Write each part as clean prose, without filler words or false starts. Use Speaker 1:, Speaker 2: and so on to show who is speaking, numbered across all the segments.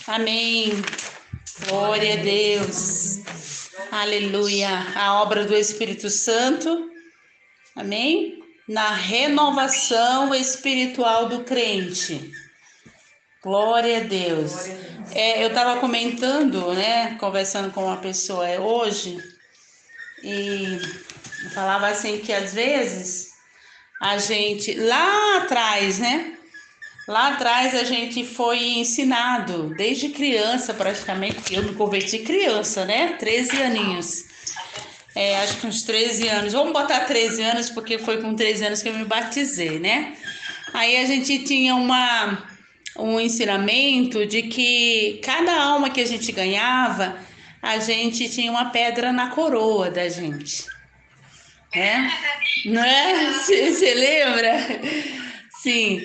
Speaker 1: Amém. Glória a Deus. Aleluia. A obra do Espírito Santo. Amém. Na renovação espiritual do crente. Glória a Deus. Eu estava comentando, né? Conversando com uma pessoa hoje. E falava assim que às vezes a gente, lá atrás, né? Lá atrás a gente foi ensinado, desde criança praticamente, eu me converti criança, né? 13 aninhos. Acho que uns 13 anos. Vamos botar 13 anos, porque foi com 13 anos que eu me batizei, né? Aí a gente tinha um ensinamento de que cada alma que a gente ganhava, a gente tinha uma pedra na coroa da gente. Não é? Você lembra? Sim.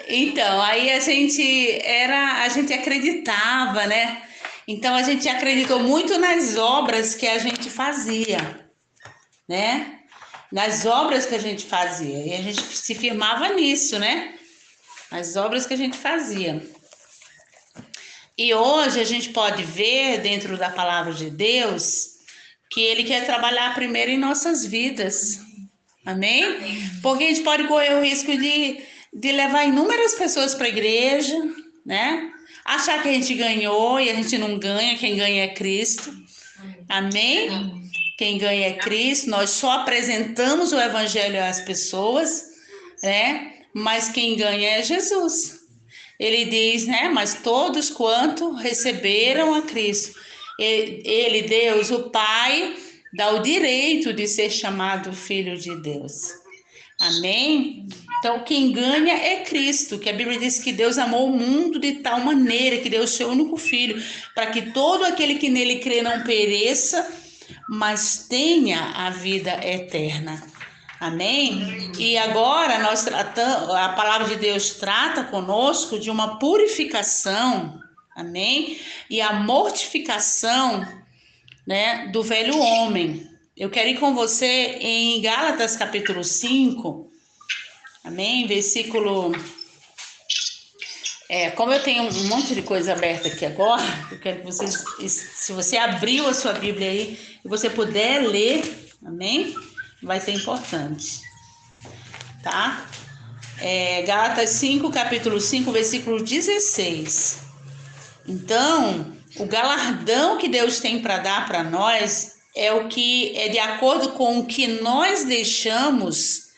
Speaker 1: Então, aí a gente acreditava, né? Então a gente acreditou muito nas obras que a gente fazia, né? Nas obras que a gente fazia. E a gente se firmava nisso, né? As obras que a gente fazia. E hoje a gente pode ver dentro da palavra de Deus que ele quer trabalhar primeiro em nossas vidas. Amém? Porque a gente pode correr o risco de levar inúmeras pessoas para a igreja, né? Achar que a gente ganhou e a gente não ganha, quem ganha é Cristo. Amém? Quem ganha é Cristo, nós só apresentamos o evangelho às pessoas, né? Mas quem ganha é Jesus. Ele diz, né? Mas todos quanto receberam a Cristo, ele, Deus, o Pai, dá o direito de ser chamado filho de Deus. Amém? Então, quem ganha é Cristo, que a Bíblia diz que Deus amou o mundo de tal maneira que deu o seu único filho, para que todo aquele que nele crê não pereça, mas tenha a vida eterna. Amém? E agora nós tratamos, a palavra de Deus trata conosco de uma purificação, amém? E a mortificação, né, do velho homem. Eu quero ir com você em Gálatas capítulo 5, amém? Versículo. Como eu tenho um monte de coisa aberta aqui agora, eu quero que vocês, se você abriu a sua Bíblia aí e você puder ler, amém? Vai ser importante, tá? Gálatas 5, capítulo 5, versículo 16. Então, o galardão que Deus tem para dar para nós é o que é de acordo com o que nós deixamos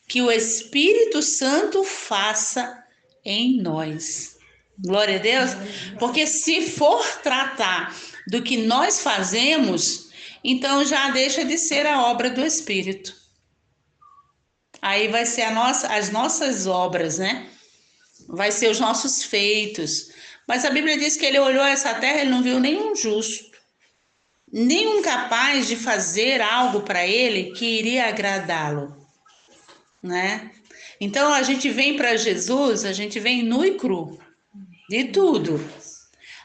Speaker 1: que o Espírito Santo faça em nós. Glória a Deus. Porque se for tratar do que nós fazemos, então já deixa de ser a obra do Espírito. Aí vai ser as nossas obras, né? Vai ser os nossos feitos. Mas a Bíblia diz que ele olhou essa terra, ele não viu nenhum justo, nenhum capaz de fazer algo para ele que iria agradá-lo, né? Então a gente vem para Jesus, a gente vem nu e cru, de tudo.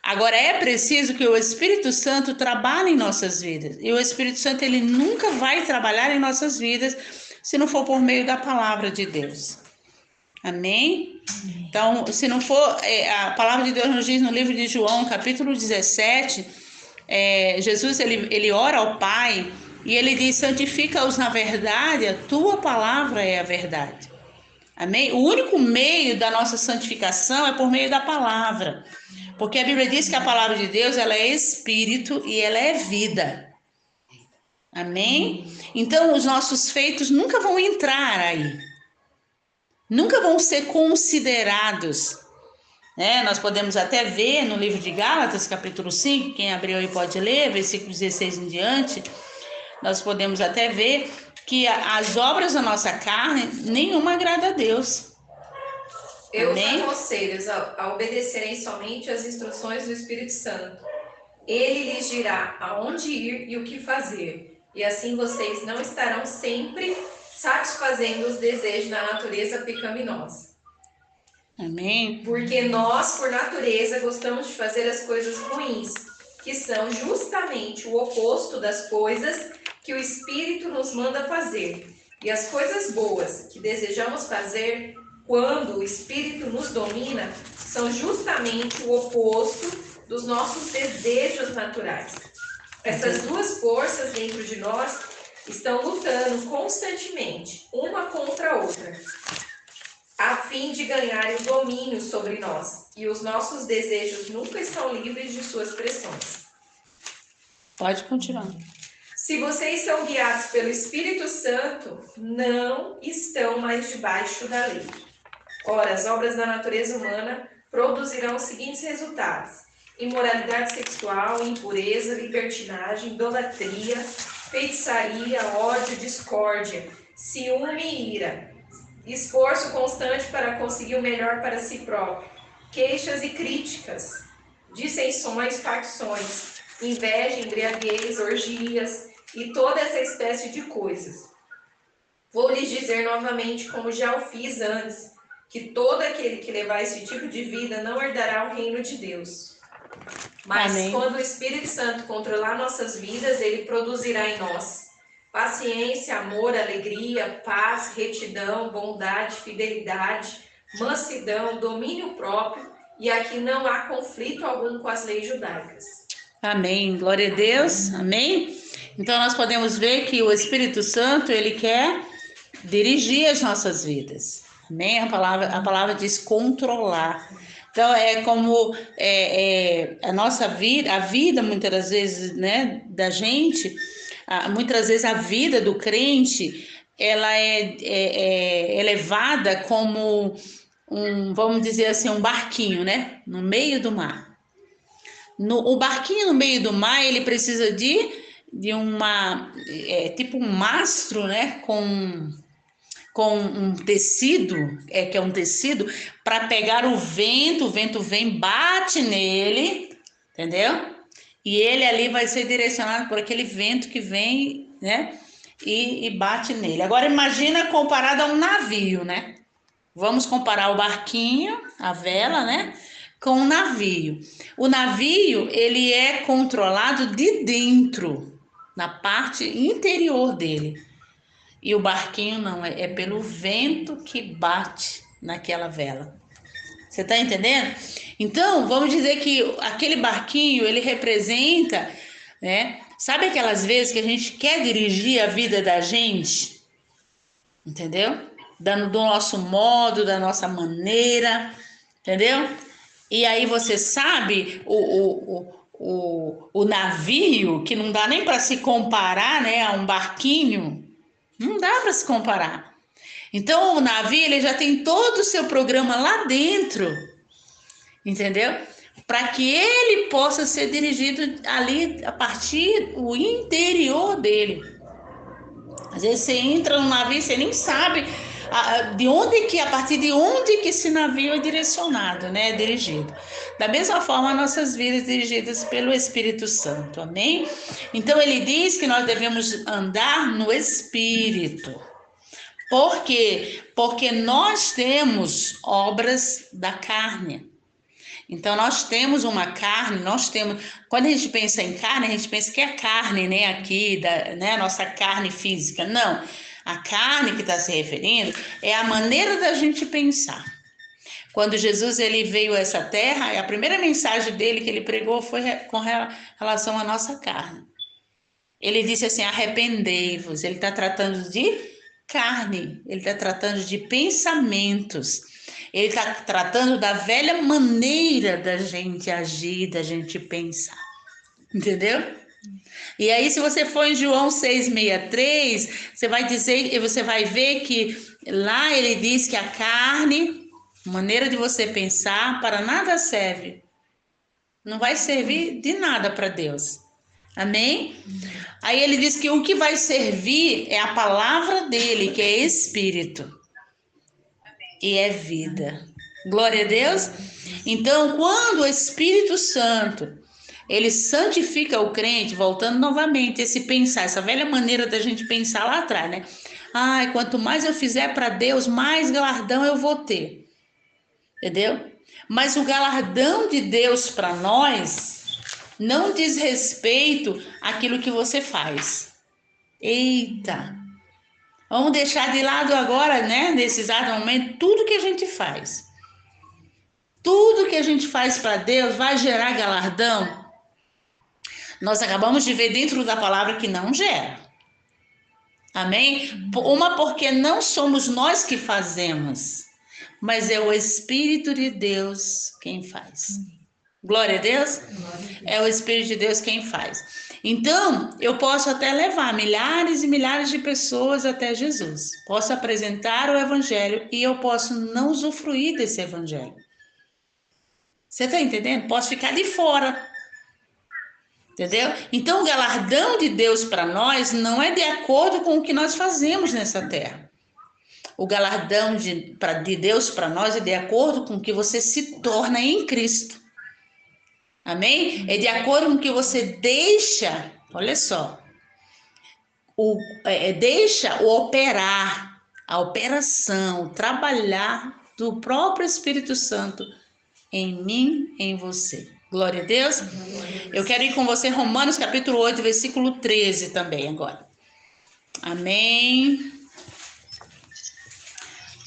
Speaker 1: Agora é preciso que o Espírito Santo trabalhe em nossas vidas. E o Espírito Santo ele nunca vai trabalhar em nossas vidas se não for por meio da palavra de Deus. Amém? Então, se não for, a palavra de Deus nos diz no livro de João, capítulo 17, Jesus ele ora ao Pai e ele diz: santifica-os na verdade, a tua palavra é a verdade. Amém? O único meio da nossa santificação é por meio da palavra. Porque a Bíblia diz que a palavra de Deus ela é espírito e ela é vida. Amém? Então, os nossos feitos nunca vão entrar aí. Nunca vão ser considerados, né? Nós podemos até ver no livro de Gálatas, capítulo 5, quem abriu aí pode ler, versículo 16 em diante, nós podemos até ver que as obras da nossa carne, nenhuma agrada a Deus.
Speaker 2: Eu os aconselho a obedecerem somente às instruções do Espírito Santo. Ele lhes dirá aonde ir e o que fazer, e assim vocês não estarão sempre satisfazendo os desejos da natureza pecaminosa.
Speaker 1: Amém?
Speaker 2: Porque nós, por natureza, gostamos de fazer as coisas ruins, que são justamente o oposto das coisas que o Espírito nos manda fazer. E as coisas boas que desejamos fazer, quando o Espírito nos domina, são justamente o oposto dos nossos desejos naturais. Essas duas forças dentro de nós estão lutando constantemente, uma contra a outra, a fim de ganharem o domínio sobre nós. E os nossos desejos nunca estão livres de suas pressões.
Speaker 1: Pode continuar.
Speaker 2: Se vocês são guiados pelo Espírito Santo, não estão mais debaixo da lei. Ora, as obras da natureza humana produzirão os seguintes resultados: imoralidade sexual, impureza, libertinagem, idolatria, feitiçaria, ódio, discórdia, ciúme e ira, esforço constante para conseguir o melhor para si próprio, queixas e críticas, dissensões, facções, inveja, embriaguez, orgias e toda essa espécie de coisas. Vou lhes dizer novamente, como já o fiz antes, que todo aquele que levar esse tipo de vida não herdará o reino de Deus. Mas Amém. Quando o Espírito Santo controlar nossas vidas, ele produzirá em nós paciência, amor, alegria, paz, retidão, bondade, fidelidade, mansidão, domínio próprio, e aqui não há conflito algum com as leis judaicas.
Speaker 1: Amém. Glória a Deus. Amém. Então nós podemos ver que o Espírito Santo, ele quer dirigir as nossas vidas. Amém? A palavra diz controlar. Então é como a nossa vida, a vida muitas das vezes, né, da gente, muitas vezes a vida do crente, ela é levada como vamos dizer assim, um barquinho, né, no meio do mar. O barquinho no meio do mar, ele precisa de tipo um mastro, né, com um tecido, que é um tecido, para pegar o vento vem, bate nele, entendeu? E ele ali vai ser direcionado por aquele vento que vem, né, e bate nele. Agora imagina comparado a um navio, né? Vamos comparar o barquinho, a vela, né, com o navio. O navio, ele é controlado de dentro, na parte interior dele. E o barquinho não, é pelo vento que bate naquela vela. Você está entendendo? Então, vamos dizer que aquele barquinho, ele representa, né? Sabe aquelas vezes que a gente quer dirigir a vida da gente? Entendeu? Do nosso modo, da nossa maneira, entendeu? E aí você sabe, o navio, que não dá nem para se comparar, né, a um barquinho, não dá para se comparar. Então, o navio, ele já tem todo o seu programa lá dentro, entendeu? Para que ele possa ser dirigido ali a partir do interior dele. Às vezes você entra no navio e você nem sabe a partir de onde que esse navio é direcionado, né? É dirigido. Da mesma forma, nossas vidas dirigidas pelo Espírito Santo, amém? Então, ele diz que nós devemos andar no Espírito. Por quê? Porque nós temos obras da carne. Então, nós temos uma carne, quando a gente pensa em carne, a gente pensa que é a carne, né, aqui, né, a nossa carne física. Não, a carne que está se referindo é a maneira da gente pensar. Quando Jesus ele veio a essa terra, a primeira mensagem dele que ele pregou foi com relação à nossa carne. Ele disse assim, arrependei-vos. Ele está tratando de carne, ele está tratando de pensamentos. Ele está tratando da velha maneira da gente agir, da gente pensar. Entendeu? E aí, se você for em João 6,63, você vai ver que lá ele diz que a carne, maneira de você pensar, para nada serve. Não vai servir de nada para Deus. Amém? Aí ele diz que o que vai servir é a palavra dele, que é Espírito. E é vida. Glória a Deus. Então, quando o Espírito Santo, ele santifica o crente, voltando novamente, esse pensar, essa velha maneira da gente pensar lá atrás, né? Ai, quanto mais eu fizer para Deus, mais galardão eu vou ter. Entendeu? Mas o galardão de Deus para nós não diz respeito àquilo que você faz. Eita! Vamos deixar de lado agora, né, nesse exato momento, tudo que a gente faz. tudo que a gente faz para Deus vai gerar galardão? Nós acabamos de ver dentro da palavra que não gera. Amém? Uma, porque não somos nós que fazemos, mas é o Espírito de Deus quem faz. Glória a Deus? É o Espírito de Deus quem faz. Então, eu posso até levar milhares e milhares de pessoas até Jesus. Posso apresentar o Evangelho e eu posso não usufruir desse Evangelho. Você está entendendo? Posso ficar de fora. Entendeu? Então, o galardão de Deus para nós não é de acordo com o que nós fazemos nessa terra. O galardão de Deus para nós é de acordo com o que você se torna em Cristo. Amém? É de acordo com o que você deixa, olha só, deixa o operar, a operação, o trabalhar do próprio Espírito Santo em mim, em você. Glória a Deus. Eu quero ir com você Romanos capítulo 8, versículo 13 também agora. Amém.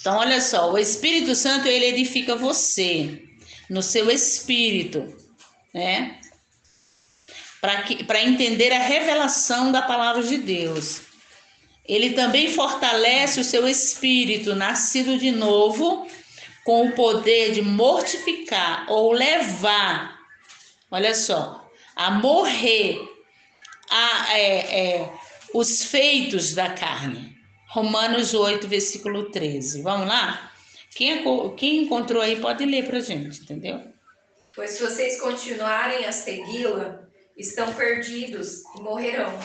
Speaker 1: Então, olha só, o Espírito Santo, ele edifica você no seu espírito, né? Para entender a revelação da palavra de Deus. Ele também fortalece o seu espírito, nascido de novo, com o poder de mortificar ou levar, olha só, a morrer os feitos da carne. Romanos 8, versículo 13. Vamos lá? Quem encontrou aí pode ler para a gente, entendeu?
Speaker 2: Pois se vocês continuarem a segui-la, estão perdidos e morrerão.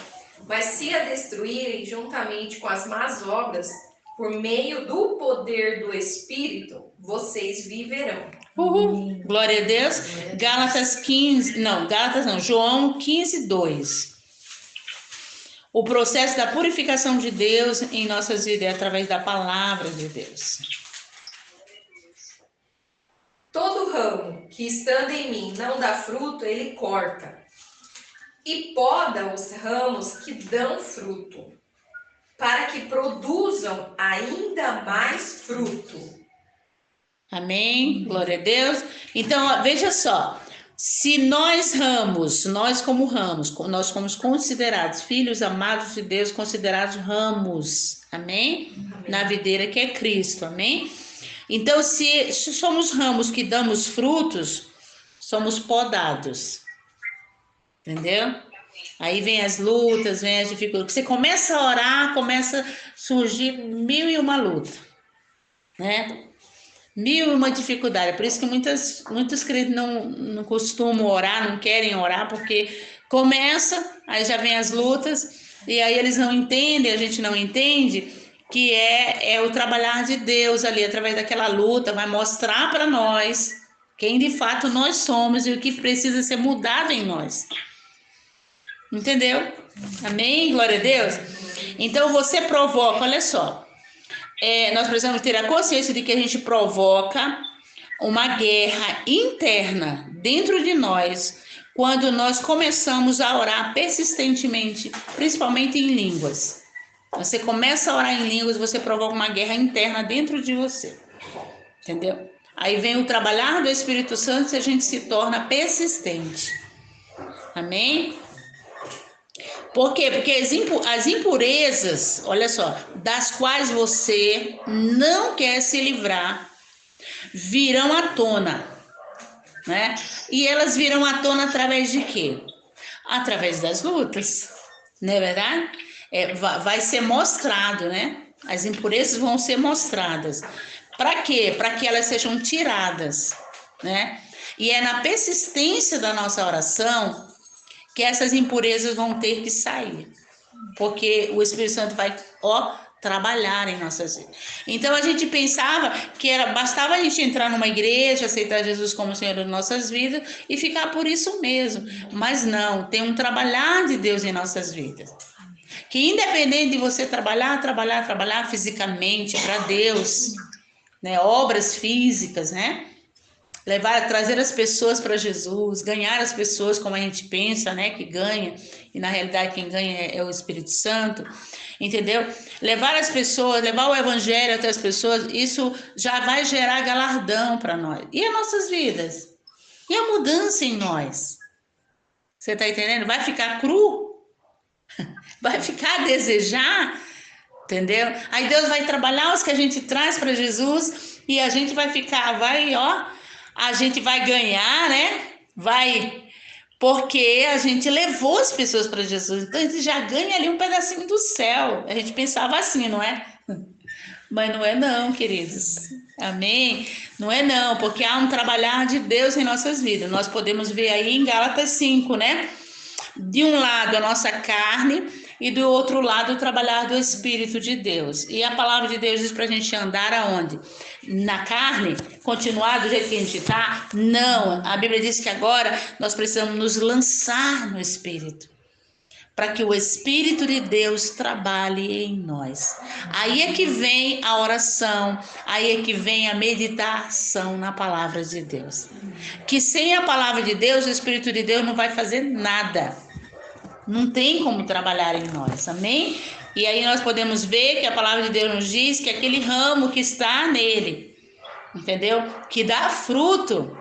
Speaker 2: Mas se a destruírem juntamente com as más obras, por meio do poder do Espírito, vocês viverão.
Speaker 1: Uhul. Glória a Deus. João 15, 2. O processo da purificação de Deus em nossas vidas é através da palavra de Deus.
Speaker 2: Todo ramo que estando em mim não dá fruto, ele corta. E poda os ramos que dão fruto, para que produzam ainda mais fruto.
Speaker 1: Amém? Glória a Deus. Então, veja só. Se nós como ramos, nós somos considerados filhos amados de Deus, considerados ramos, amém? Na videira que é Cristo, amém? Então, se somos ramos que damos frutos, somos podados, entendeu? Aí vem as lutas, vem as dificuldades. Você começa a orar, começa a surgir 1001 luta, né? 1001 dificuldade. Por isso que muitos crentes não costumam orar, não querem orar, porque começa, aí já vem as lutas, e aí eles não entendem, a gente não entende, que é o trabalhar de Deus ali, através daquela luta, vai mostrar para nós quem de fato nós somos e o que precisa ser mudado em nós. Entendeu? Amém? Glória a Deus. Então você provoca, olha só. Nós precisamos ter a consciência de que a gente provoca uma guerra interna dentro de nós quando nós começamos a orar persistentemente, principalmente em línguas. Você começa a orar em línguas, você provoca uma guerra interna dentro de você. Entendeu? Aí vem o trabalhar do Espírito Santo e a gente se torna persistente. Amém? Por quê? Porque as impurezas, olha só, das quais você não quer se livrar, virão à tona, né? E elas virão à tona através de quê? Através das lutas, não é verdade? Vai ser mostrado, né? As impurezas vão ser mostradas. Para quê? Para que elas sejam tiradas, né? E é na persistência da nossa oração que essas impurezas vão ter que sair, porque o Espírito Santo vai, trabalhar em nossas vidas. Então a gente pensava que bastava a gente entrar numa igreja, aceitar Jesus como Senhor de nossas vidas e ficar por isso mesmo, mas não, tem um trabalhar de Deus em nossas vidas, que independente de você trabalhar fisicamente para Deus, né, obras físicas, né? trazer as pessoas para Jesus, ganhar as pessoas como a gente pensa, né, que ganha, e na realidade quem ganha é o Espírito Santo, entendeu? Levar as pessoas, levar o evangelho até as pessoas, isso já vai gerar galardão para nós. E as nossas vidas? E a mudança em nós? Você está entendendo? Vai ficar cru? Vai ficar a desejar? Entendeu? Aí Deus vai trabalhar os que a gente traz para Jesus e a gente vai ficar, a gente vai ganhar, né? Porque a gente levou as pessoas para Jesus. Então a gente já ganha ali um pedacinho do céu. A gente pensava assim, não é? Mas não é não, queridos. Amém? Não é não, porque há um trabalhar de Deus em nossas vidas. Nós podemos ver aí em Gálatas 5, né? De um lado a nossa carne e do outro lado o trabalhar do Espírito de Deus. E a palavra de Deus diz para a gente andar aonde? Na carne? Continuar do jeito que a gente está? Não. A Bíblia diz que agora nós precisamos nos lançar no Espírito, para que o Espírito de Deus trabalhe em nós. Aí é que vem a oração, aí é que vem a meditação na palavra de Deus. Que sem a palavra de Deus, o Espírito de Deus não vai fazer nada. Não tem como trabalhar em nós, amém? E aí nós podemos ver que a palavra de Deus nos diz que aquele ramo que está nele, entendeu? Que dá fruto,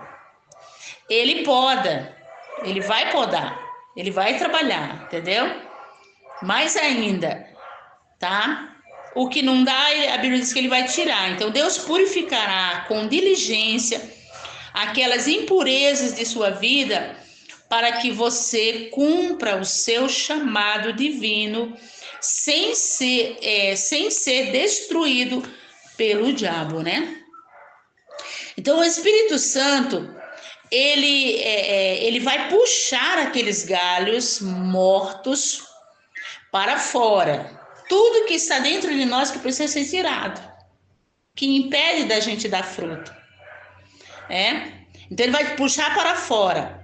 Speaker 1: ele poda, ele vai podar. Ele vai trabalhar, entendeu? Mais ainda, tá? O que não dá, a Bíblia diz que ele vai tirar. Então, Deus purificará com diligência aquelas impurezas de sua vida para que você cumpra o seu chamado divino sem ser destruído pelo diabo, né? Então, o Espírito Santo, ele vai puxar aqueles galhos mortos para fora. Tudo que está dentro de nós que precisa ser tirado, que impede da gente dar fruto. Então ele vai puxar para fora,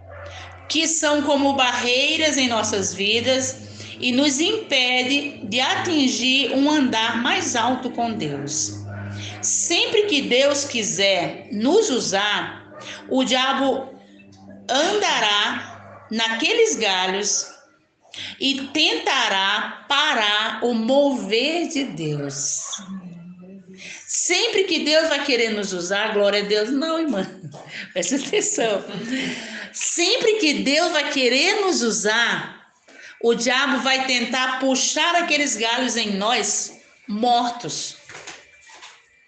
Speaker 1: que são como barreiras em nossas vidas e nos impede de atingir um andar mais alto com Deus. Sempre que Deus quiser nos usar, o diabo andará naqueles galhos e tentará parar o mover de Deus. Sempre que Deus vai querer nos usar, glória a Deus, não, irmã, presta atenção. Sempre que Deus vai querer nos usar, o diabo vai tentar puxar aqueles galhos em nós mortos.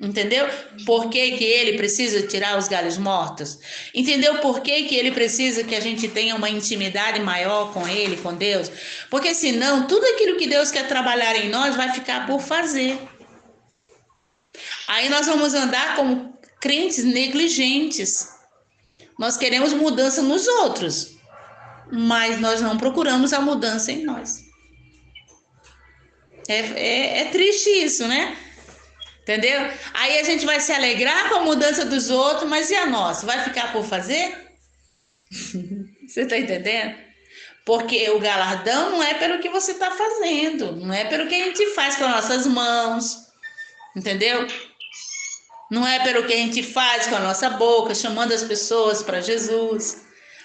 Speaker 1: Entendeu? Por que ele precisa tirar os galhos mortos? Entendeu por que ele precisa que a gente tenha uma intimidade maior com ele, com Deus? Porque senão, tudo aquilo que Deus quer trabalhar em nós vai ficar por fazer. Aí nós vamos andar como crentes negligentes. Nós queremos mudança nos outros, mas nós não procuramos a mudança em nós. É triste isso, né? Entendeu? Aí a gente vai se alegrar com a mudança dos outros, mas e a nossa? Vai ficar por fazer? Você está entendendo? Porque o galardão não é pelo que você está fazendo, não é pelo que a gente faz com as nossas mãos, entendeu? Não é pelo que a gente faz com a nossa boca, chamando as pessoas para Jesus.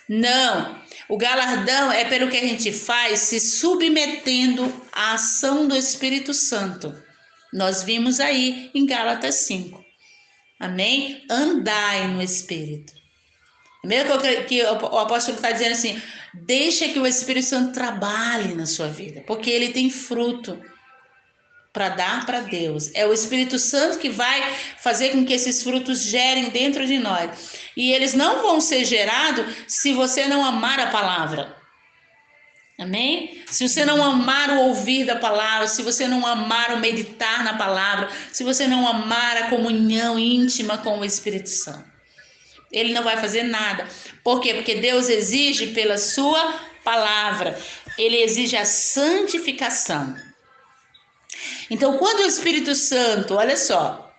Speaker 1: Não, o galardão é pelo que a gente faz se submetendo à ação do Espírito Santo. Nós vimos aí em Gálatas 5. Amém? Andai no Espírito. Mesmo que o apóstolo está dizendo assim, deixa que o Espírito Santo trabalhe na sua vida, porque ele tem fruto para dar para Deus. É o Espírito Santo que vai fazer com que esses frutos gerem dentro de nós. E eles não vão ser gerados se você não amar a palavra. Amém? Se você não amar o ouvir da palavra, se você não amar o meditar na palavra, se você não amar a comunhão íntima com o Espírito Santo, ele não vai fazer nada. Por quê? Porque Deus exige pela sua palavra, ele exige a santificação. Então, quando o Espírito Santo, olha só,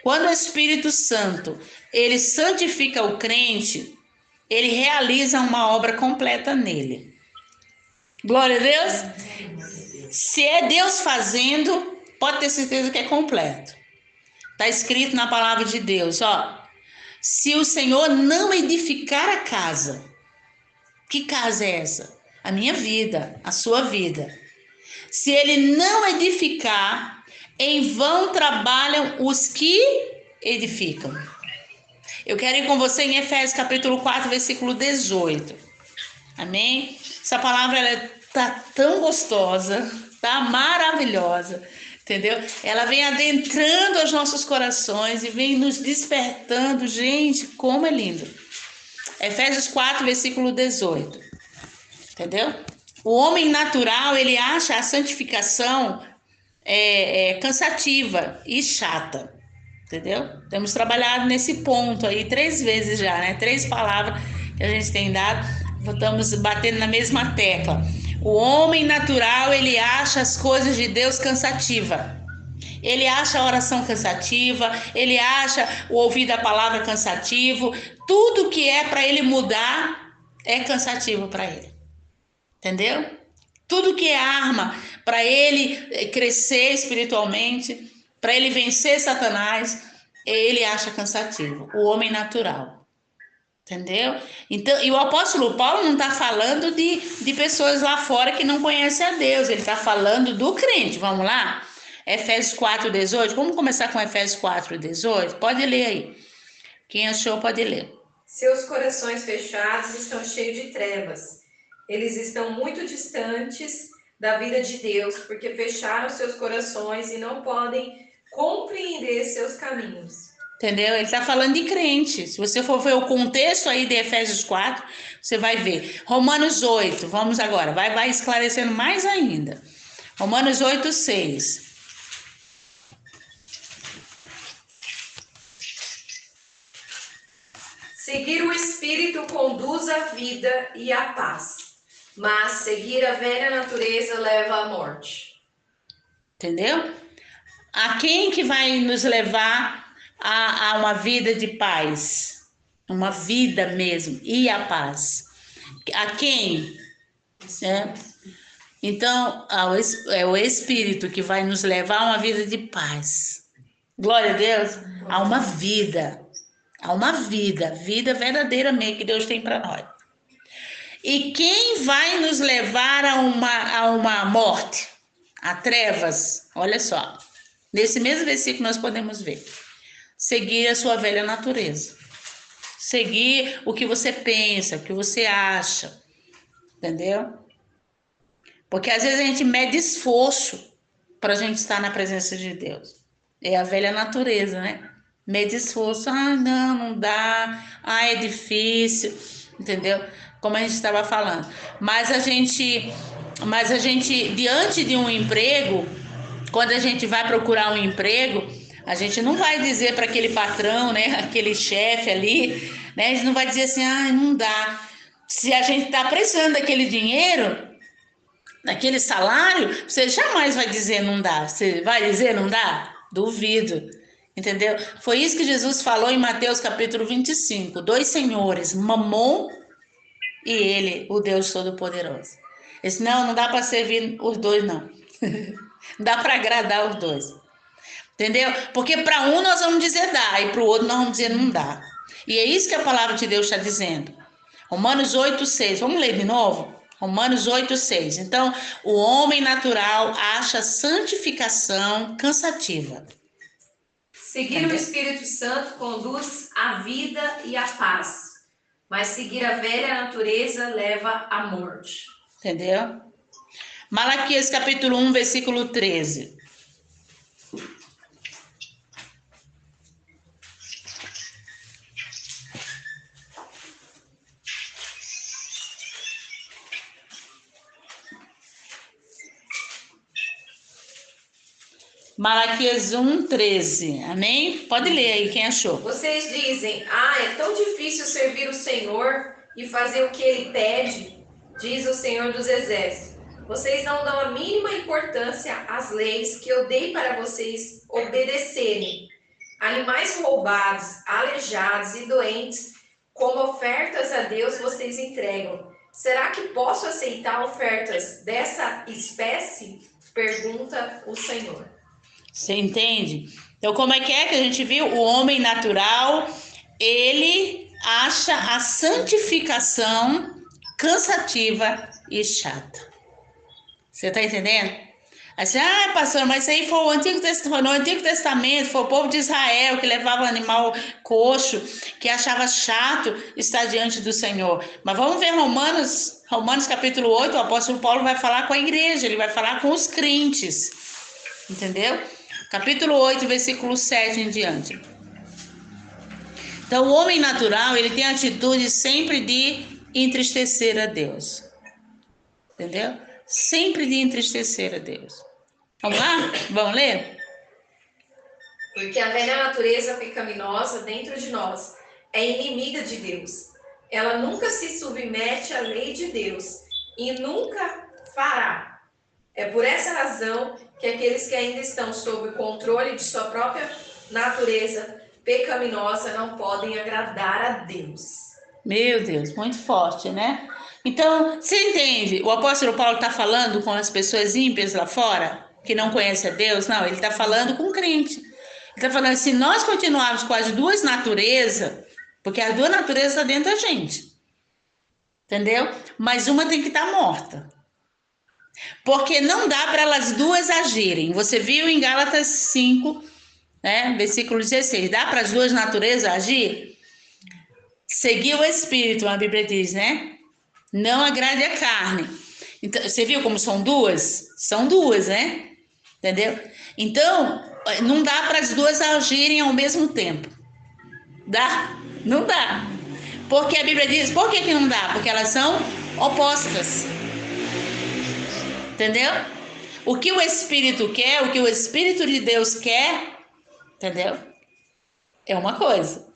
Speaker 1: quando o Espírito Santo, ele santifica o crente, ele realiza uma obra completa nele. Glória a Deus. Se é Deus fazendo, pode ter certeza que é completo. Está escrito na palavra de Deus, ó. se o Senhor não edificar a casa. Que casa é essa? A minha vida, a sua vida. Se ele não edificar, em vão trabalham os que edificam. Eu quero ir com você em Efésios capítulo 4, versículo 18. Amém? Essa palavra ela tá tão gostosa, tá maravilhosa, entendeu? Ela vem adentrando os nossos corações e vem nos despertando. Gente, como é lindo. Efésios 4, versículo 18. Entendeu? O homem natural, ele acha a santificação cansativa e chata. Entendeu? Temos trabalhado nesse ponto aí 3 vezes já, né? 3 palavras que a gente tem dado, estamos batendo na mesma tecla. O homem natural, ele acha as coisas de Deus cansativa. Ele acha a oração cansativa, ele acha o ouvir da palavra cansativo. Tudo que é para ele mudar é cansativo para ele. Entendeu? Tudo que é arma para ele crescer espiritualmente, para ele vencer Satanás, ele acha cansativo. O homem natural. Entendeu? Então, e o apóstolo Paulo não está falando de pessoas lá fora que não conhecem a Deus. Ele está falando do crente. Vamos lá? Efésios 4, 18. Vamos começar com Efésios 4, 18? Pode ler aí. Quem achou pode ler.
Speaker 2: Seus corações fechados estão cheios de trevas. Eles estão muito distantes da vida de Deus, porque fecharam seus corações e não podem compreender seus caminhos.
Speaker 1: Entendeu? Ele está falando de crente. Se você for ver o contexto aí de Efésios 4, você vai ver. Romanos 8, vamos agora. Vai esclarecendo mais ainda. Romanos 8, 6.
Speaker 2: Seguir o Espírito conduz à vida e à paz, mas seguir a velha natureza leva à morte.
Speaker 1: Entendeu? A quem que vai nos levar a uma vida de paz? Uma vida mesmo, e a paz. A quem? Então, é o Espírito que vai nos levar a uma vida de paz. Glória a Deus. A uma vida. A uma vida verdadeira mesmo que Deus tem para nós. E quem vai nos levar a uma morte? A trevas. Olha só. Nesse mesmo versículo nós podemos ver. Seguir a sua velha natureza. Seguir o que você pensa, o que você acha. Entendeu? Porque às vezes a gente mede esforço para a gente estar na presença de Deus. É a velha natureza, né? Mede esforço. Não dá. É difícil. Entendeu? Como a gente estava falando. Mas a gente, diante de um emprego, quando a gente vai procurar um emprego, a gente não vai dizer para aquele patrão, né, aquele chefe ali, né, a gente não vai dizer assim, não dá. Se a gente está precisando daquele dinheiro, daquele salário, você jamais vai dizer não dá. Você vai dizer não dá? Duvido. Entendeu? Foi isso que Jesus falou em Mateus capítulo 25. 2 senhores, Mamon e ele, o Deus Todo-Poderoso. Ele disse, não dá para servir os dois, não. Não dá para agradar os dois. Entendeu? Porque para um nós vamos dizer dá, e para o outro nós vamos dizer não dá. E é isso que a palavra de Deus está dizendo. Romanos 8, 6. Vamos ler de novo? Romanos 8, 6. Então, o homem natural acha santificação cansativa.
Speaker 2: Seguir o Espírito Santo conduz à vida e à paz, mas seguir a velha natureza leva à morte.
Speaker 1: Entendeu? Malaquias capítulo 1, versículo 13. Malaquias 1, 13. Amém? Pode ler aí, quem achou.
Speaker 2: Vocês dizem, é tão difícil servir o Senhor e fazer o que Ele pede, diz o Senhor dos Exércitos. Vocês não dão a mínima importância às leis que eu dei para vocês obedecerem. Animais roubados, aleijados e doentes, como ofertas a Deus vocês entregam. Será que posso aceitar ofertas dessa espécie? Pergunta o Senhor.
Speaker 1: Você entende? Então, como é que a gente viu? O homem natural ele acha a santificação cansativa e chata. Você está entendendo? Assim, pastor, mas isso aí foi no Antigo Testamento, foi o povo de Israel que levava animal coxo, que achava chato estar diante do Senhor. Mas vamos ver Romanos capítulo 8, o apóstolo Paulo vai falar com a igreja, ele vai falar com os crentes, entendeu? Capítulo 8, versículo 7 em diante. Então, o homem natural, ele tem a atitude sempre de entristecer a Deus, entendeu? Sempre de entristecer a Deus. Vamos lá? Vamos ler?
Speaker 2: Porque a velha natureza pecaminosa dentro de nós é inimiga de Deus. Ela nunca se submete à lei de Deus e nunca fará. É por essa razão que aqueles que ainda estão sob o controle de sua própria natureza pecaminosa não podem agradar a Deus.
Speaker 1: Meu Deus, muito forte, né? Então, você entende? O apóstolo Paulo está falando com as pessoas ímpias lá fora, que não conhecem a Deus? Não, ele está falando com o crente. Ele está falando, se nós continuarmos com as duas naturezas, porque as duas naturezas estão dentro da gente, entendeu? Mas uma tem que estar morta. Porque não dá para elas duas agirem. Você viu em Gálatas 5, né, versículo 16, dá para as duas naturezas agir? Seguir o Espírito, a Bíblia diz, né? Não agrade a carne. Então, você viu como são duas? São duas, né? Entendeu? Então, não dá para as duas agirem ao mesmo tempo. Dá? Não dá. Porque a Bíblia diz, por que não dá? Porque elas são opostas. Entendeu? O que o Espírito quer, o que o Espírito de Deus quer, entendeu? É uma coisa.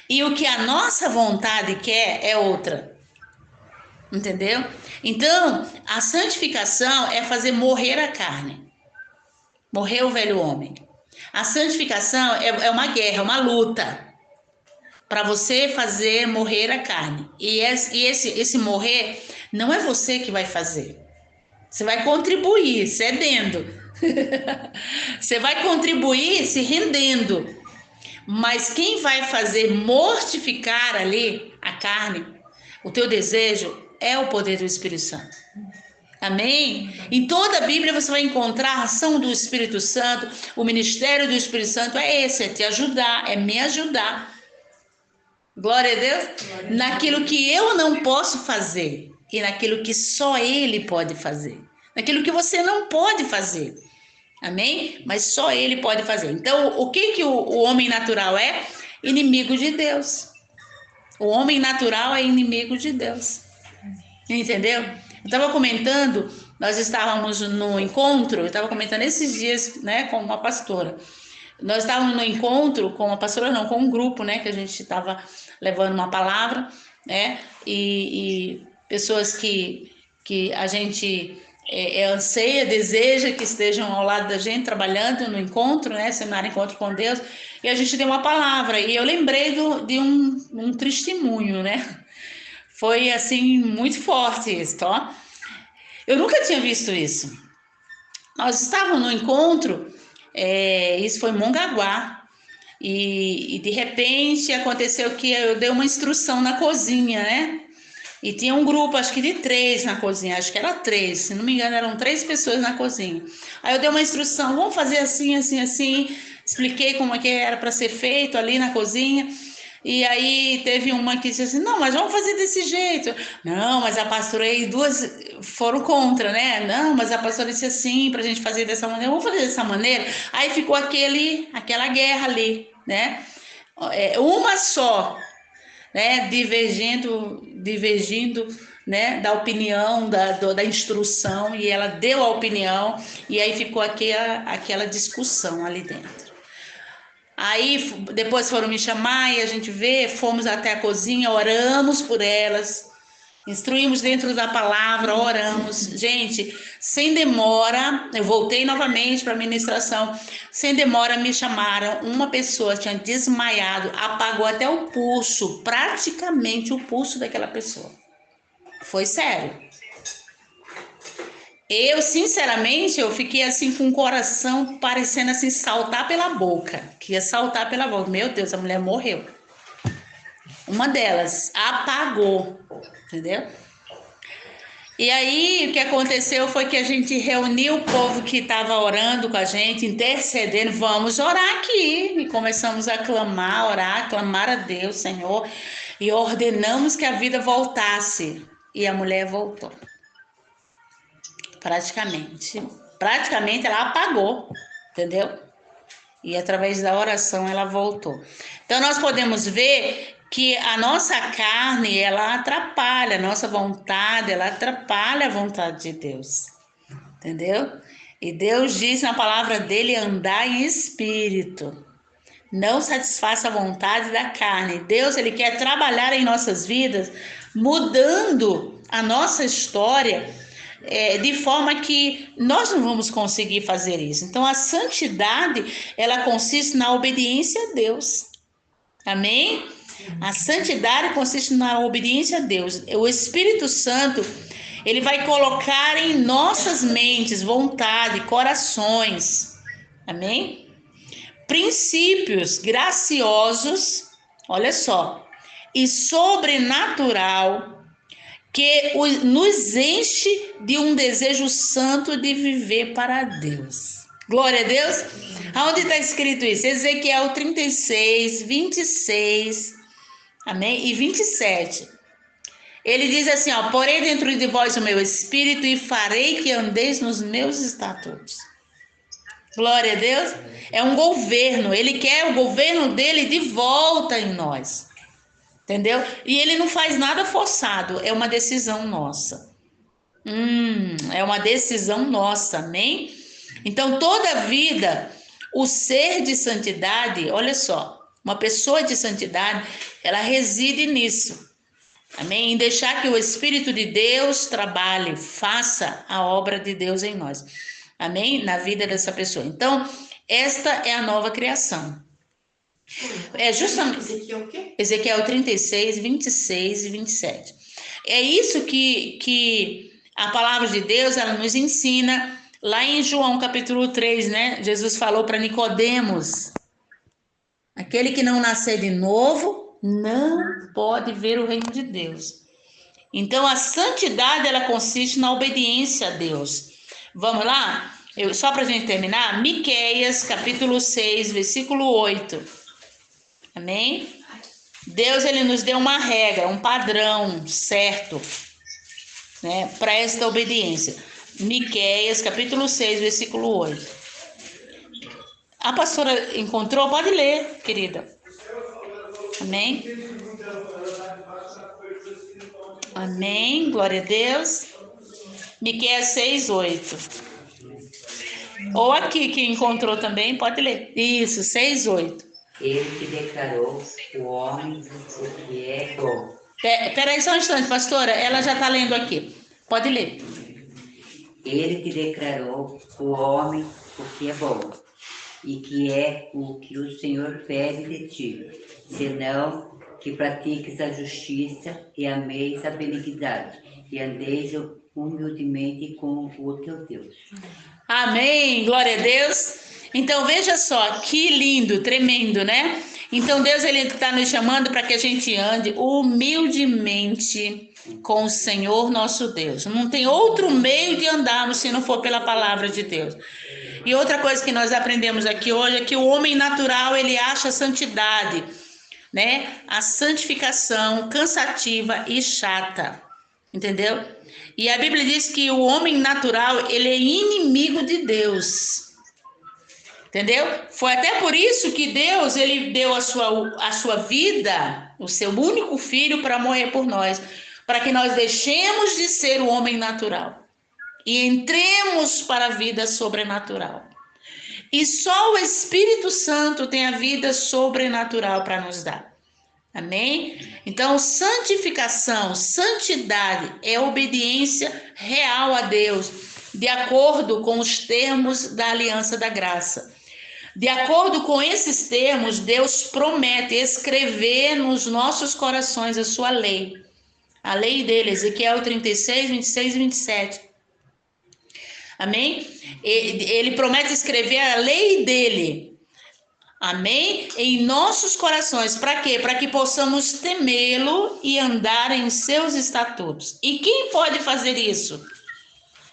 Speaker 1: E o que a nossa vontade quer é outra. Entendeu? Então, a santificação é fazer morrer a carne. Morrer o velho homem. A santificação é uma guerra, uma luta. Para você fazer morrer a carne. E esse morrer não é você que vai fazer. Você vai contribuir, cedendo. Você vai contribuir se rendendo. Mas quem vai fazer mortificar ali a carne, o teu desejo, é o poder do Espírito Santo. Amém? Em toda a Bíblia você vai encontrar a ação do Espírito Santo, o ministério do Espírito Santo é esse, é te ajudar, é me ajudar. Glória a Deus. Naquilo que eu não posso fazer e naquilo que só Ele pode fazer. Naquilo que você não pode fazer. Amém? Mas só Ele pode fazer. Então, o que o homem natural é? Inimigo de Deus. O homem natural é inimigo de Deus. Entendeu? Eu estava comentando, nós estávamos no encontro, eu estava comentando esses dias, né, com uma pastora. Nós estávamos no encontro com uma pastora, não, com um grupo, né, que a gente estava levando uma palavra, né, e pessoas que a gente anseia, deseja que estejam ao lado da gente, trabalhando no encontro, né, seminário Encontro com Deus, e a gente deu uma palavra, e eu lembrei de um testemunho, né, foi assim, muito forte isso, ó. Eu nunca tinha visto isso. Nós estávamos no encontro, isso foi em Mongaguá, e de repente aconteceu que eu dei uma instrução na cozinha, né? E tinha um grupo, acho que de 3 na cozinha, acho que era 3, se não me engano, eram 3 pessoas na cozinha. Aí eu dei uma instrução, vamos fazer assim, assim, assim, expliquei como é que era para ser feito ali na cozinha. E aí teve uma que disse assim, não, mas vamos fazer desse jeito. Não, mas a pastora e 2 foram contra, né? Não, mas a pastora disse assim, pra gente fazer dessa maneira, vamos fazer dessa maneira. Aí ficou aquela guerra ali, né? Uma só, né? Divergindo, né? Da opinião, da instrução, e ela deu a opinião, e aí ficou aquela discussão ali dentro. Aí depois foram me chamar e a gente fomos até a cozinha, oramos por elas, instruímos dentro da palavra, oramos. Gente, sem demora, eu voltei novamente para a ministração, sem demora me chamaram, uma pessoa tinha desmaiado, apagou até o pulso, praticamente o pulso daquela pessoa. Foi sério. Eu, sinceramente, eu fiquei assim com o coração parecendo assim saltar pela boca, que ia saltar pela boca. Meu Deus, a mulher morreu. Uma delas apagou, entendeu? E aí, o que aconteceu foi que a gente reuniu o povo que estava orando com a gente, intercedendo, vamos orar aqui. E começamos a clamar, orar, clamar a Deus, Senhor, e ordenamos que a vida voltasse. E a mulher voltou. Praticamente ela apagou, entendeu? E através da oração ela voltou. Então, nós podemos ver que a nossa carne, ela atrapalha, a nossa vontade, ela atrapalha a vontade de Deus, entendeu? E Deus diz na palavra dele, andar em espírito, não satisfaça a vontade da carne. Deus, ele quer trabalhar em nossas vidas, mudando a nossa história, de forma que nós não vamos conseguir fazer isso. Então, a santidade, ela consiste na obediência a Deus. Amém? A santidade consiste na obediência a Deus. O Espírito Santo, ele vai colocar em nossas mentes, vontade, corações, amém? Princípios graciosos, olha só, e sobrenatural, que nos enche de um desejo santo de viver para Deus. Glória a Deus. Aonde está escrito isso? Ezequiel 36, 26, amém? E 27. Ele diz assim, ó, porei dentro de vós o meu espírito e farei que andeis nos meus estatutos. Glória a Deus. É um governo. Ele quer o governo dele de volta em nós. Entendeu? E ele não faz nada forçado. É uma decisão nossa. É uma decisão nossa, amém? Então, toda a vida, o ser de santidade, olha só, uma pessoa de santidade, ela reside nisso, amém? Em deixar que o Espírito de Deus trabalhe, faça a obra de Deus em nós, amém? Na vida dessa pessoa. Então, esta é a nova criação. É justamente Ezequiel 36, 26 e 27. É isso que a palavra de Deus, ela nos ensina. Lá em João capítulo 3, né? Jesus falou para Nicodemos, aquele que não nascer de novo, não pode ver o reino de Deus. Então, a santidade, ela consiste na obediência a Deus. Vamos lá? Só para a gente terminar, Miqueias capítulo 6, versículo 8. Amém? Deus, ele nos deu uma regra, um padrão certo, né? Para esta obediência. Miqueias, capítulo 6, versículo 8. A pastora encontrou? Pode ler, querida. Amém? Amém, glória a Deus. Miqueias 6, 8. Ou aqui, que encontrou também, pode ler. Isso, 6, 8.
Speaker 3: Ele que declarou o homem o que é bom.
Speaker 1: Peraí só um instante, pastora, ela já está lendo aqui. Pode ler.
Speaker 3: Ele que declarou o homem o que é bom, e que é o que o Senhor pede de ti, senão que pratiques a justiça e ameis a benignidade, e andeis humildemente com o teu Deus.
Speaker 1: Amém, glória a Deus. Então veja só, que lindo, tremendo, né? Então Deus, ele está nos chamando para que a gente ande humildemente com o Senhor nosso Deus. Não tem outro meio de andarmos se não for pela palavra de Deus. E outra coisa que nós aprendemos aqui hoje é que o homem natural, ele acha a santidade, né? A santificação cansativa e chata, entendeu? E a Bíblia diz que o homem natural, ele é inimigo de Deus. Entendeu? Foi até por isso que Deus, ele deu a sua vida, o seu único filho, para morrer por nós, para que nós deixemos de ser o homem natural e entremos para a vida sobrenatural. E só o Espírito Santo tem a vida sobrenatural para nos dar. Amém? Então, santificação, santidade é obediência real a Deus, de acordo com os termos da aliança da graça. De acordo com esses termos, Deus promete escrever nos nossos corações a sua lei. A lei dele, Ezequiel 36, 26 e 27. Amém? Ele promete escrever a lei dele. Amém? Em nossos corações. Para quê? Para que possamos temê-lo e andar em seus estatutos. E quem pode fazer isso?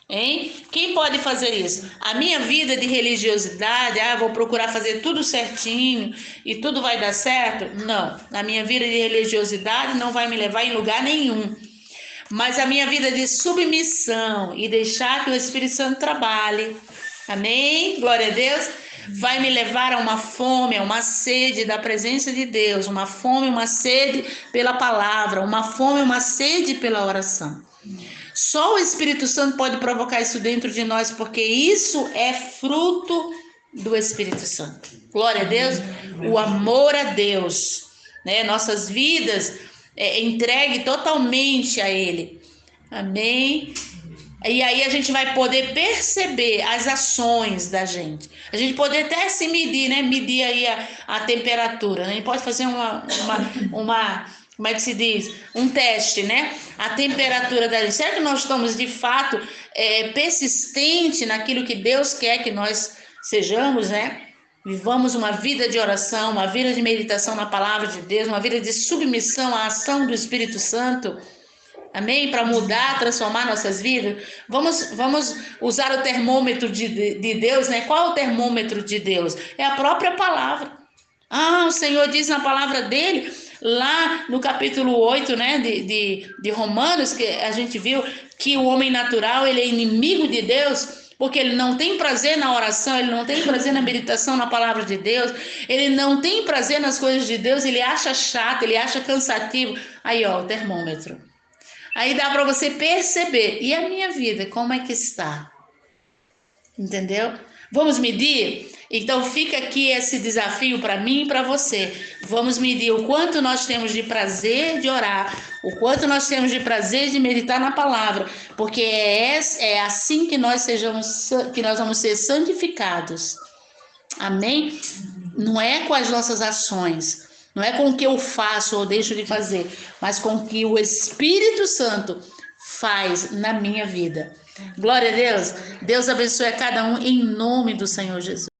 Speaker 1: Hein? Quem pode fazer isso? A minha vida de religiosidade, vou procurar fazer tudo certinho e tudo vai dar certo? Não. A minha vida de religiosidade não vai me levar em lugar nenhum. Mas a minha vida de submissão e deixar que o Espírito Santo trabalhe, amém? Glória a Deus. Vai me levar a uma fome, a uma sede da presença de Deus, uma fome, uma sede pela palavra, uma fome, uma sede pela oração. Só o Espírito Santo pode provocar isso dentro de nós, porque isso é fruto do Espírito Santo. Glória a Deus. O amor a Deus, né? Nossas vidas entregue totalmente a Ele. Amém? E aí a gente vai poder perceber as ações da gente. A gente poder até se medir, né? Medir aí a temperatura, né? A gente pode fazer uma como é que se diz? Um teste, né? A temperatura da gente. Será que nós estamos, de fato, persistentes naquilo que Deus quer que nós sejamos, né? Vivamos uma vida de oração, uma vida de meditação na palavra de Deus, uma vida de submissão à ação do Espírito Santo. Amém? Para mudar, transformar nossas vidas. Vamos usar o termômetro de Deus, né? Qual é o termômetro de Deus? É a própria palavra. O Senhor diz na palavra dele, lá no capítulo 8, né, de Romanos, que a gente viu que o homem natural, ele é inimigo de Deus, porque ele não tem prazer na oração, ele não tem prazer na meditação na palavra de Deus, ele não tem prazer nas coisas de Deus, ele acha chato, ele acha cansativo. Aí, o termômetro. Aí dá para você perceber. E a minha vida, como é que está? Entendeu? Vamos medir? Então fica aqui esse desafio para mim e para você. Vamos medir o quanto nós temos de prazer de orar, o quanto nós temos de prazer de meditar na palavra, porque é assim que nós vamos ser santificados. Amém? Não é com as nossas ações, não é com o que eu faço ou deixo de fazer, mas com o que o Espírito Santo faz na minha vida. Glória a Deus. Deus abençoe a cada um em nome do Senhor Jesus.